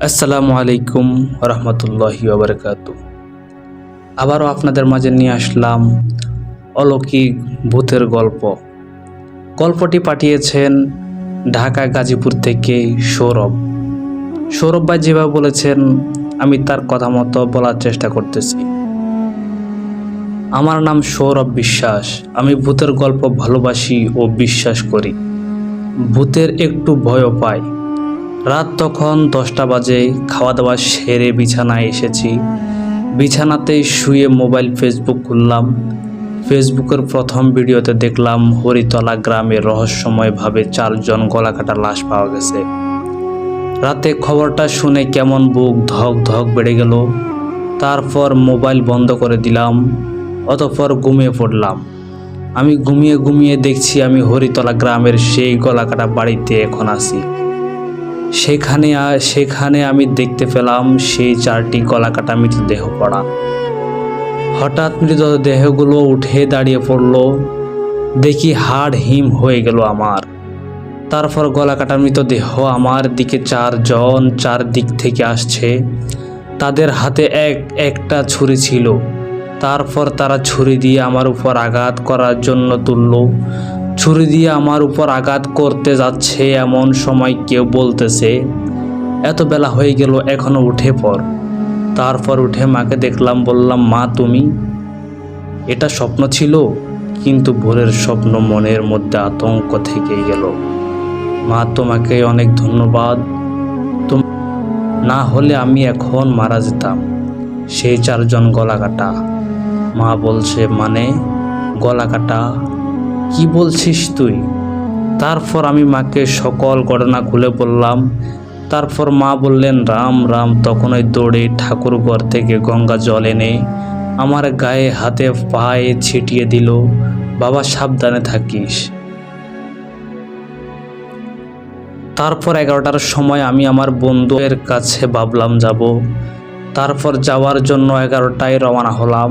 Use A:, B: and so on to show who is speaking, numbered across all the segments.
A: আসসালামু আলাইকুম রহমতুল্লাহি ওয়াবারাকাতুহু। আবারও আপনাদের মাঝে নিয়ে আসলাম অলৌকিক ভূতের গল্পটি পাঠিয়েছেন ঢাকা গাজীপুর থেকে সৌরভ ভাই যেভাবে বলেছেন আমি তার কথা মতো বলার চেষ্টা করতেছি। আমার নাম সৌরভ বিশ্বাস। আমি ভূতের গল্প ভালোবাসি ও বিশ্বাস করি। ভূতের একটু ভয়ও পাই। রাত তখন 10টা বাজে। খাওয়া দাওয়া সেরে বিছানায় এসেছি। বিছানাতেই শুয়ে মোবাইল ফেসবুক খুললাম। ফেসবুকের প্রথম ভিডিওতে দেখলাম হরিতলা গ্রামে রহস্যময়ভাবে 4 জন গলাকাটা লাশ পাওয়া গেছে। রাতে খবরটা শুনে কেমন বুক ধক ধক বেড়ে গেল। তারপর মোবাইল বন্ধ করে দিলাম, অতঃপর ঘুমিয়ে পড়লাম। আমি ঘুমিয়ে দেখছি হরিতলা গ্রামের সেই গলাকাটা বাড়িতে এখন আছি। সেখানে আমি দেখতে পেলাম সেই 4টি গলাকাটা মৃতদেহ পড়া। হঠাৎ মৃতদেহগুলো উঠে দাঁড়িয়ে পড়ল। দেখি হাড় হিম হয়ে গেল আমার। তারপর গলাকাটা মৃতদেহ আমার দিকে 4 জন 4 দিক থেকে আসছে। তাদের হাতে একটা ছুরি ছিল। তারপর তারা ছুরি দিয়ে আমার উপর আঘাত করার জন্য তুলল। ছুরি দিয়ে আমার উপর আঘাত করতে যাচ্ছে এমন সময় কেউ বলতেছে, এত বেলা হয়ে গেল, এখনো উঠে পড়। তারপর উঠে মাকে দেখলাম, বললাম, মা তুমি? এটা স্বপ্ন ছিল, কিন্তু ভোরের স্বপ্ন মনের মধ্যে আতঙ্ক থেকেই গেল। মা তোমাকে অনেক ধন্যবাদ, না হলে আমি এখন মারা যেতাম। সেই 4 জন গলাকাটা। মা বলছে, মানে গলাকাটা? কি বলছিস তুই? তারপর আমি মাকে সকল ঘটনা খুলে বললাম। তারপর মা বললেন, রাম রাম। তখনই দৌড়ে ঠাকুর ঘর থেকে গঙ্গা জল এনে আমার গায়ে হাতে পায়ে ছিটিয়ে দিল। বাবা সাবধানে থাকিস। তারপর 11টার সময় আমি আমার বন্ধুদের কাছে ভাবলাম যাব। তারপর যাওয়ার জন্য 11টায় রওনা হলাম।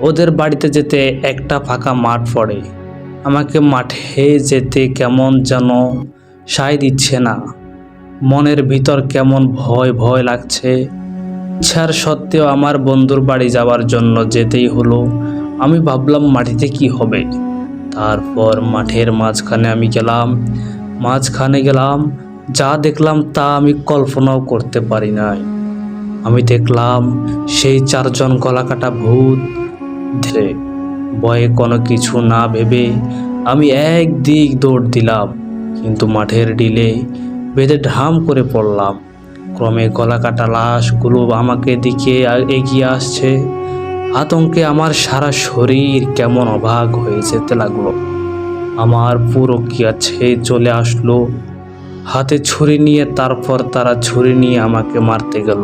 A: ওদের বাড়িতে যেতে একটা ফাঁকা মাঠ পড়ে। আমাকে মাঠে যেতে কেমন যেন সায় দিচ্ছে না। মনের ভিতর কেমন ভয় ভয় লাগছে। ইচ্ছার সত্ত্বেও আমার বন্ধুর বাড়ি যাওয়ার জন্য যেতেই হলো। আমি ভাবলাম মাটিতে কি হবে। তারপর মাঠের মাঝখানে গেলাম। যা দেখলাম তা আমি কল্পনাও করতে পারি নাই। আমি দেখলাম সেই 4 জন গলাকাটা ভূত। ধীরে ভয়ে কোনো কিছু না ভেবে আমি একদিক দৌড় দিলাম, কিন্তু মাঠের ডিলে বেঁধে ঢাম করে পড়লাম। ক্রমে গলাকাটা লাশগুলো আমাকে দিকে এগিয়ে আসছে। আতঙ্কে আমার সারা শরীর কেমন অবাক হয়ে যেতে লাগলো। আমার পুরো কিয়াছে চলে আসলো। হাতে ছুরি নিয়ে, তারপর তারা ছুরি নিয়ে আমাকে মারতে গেল।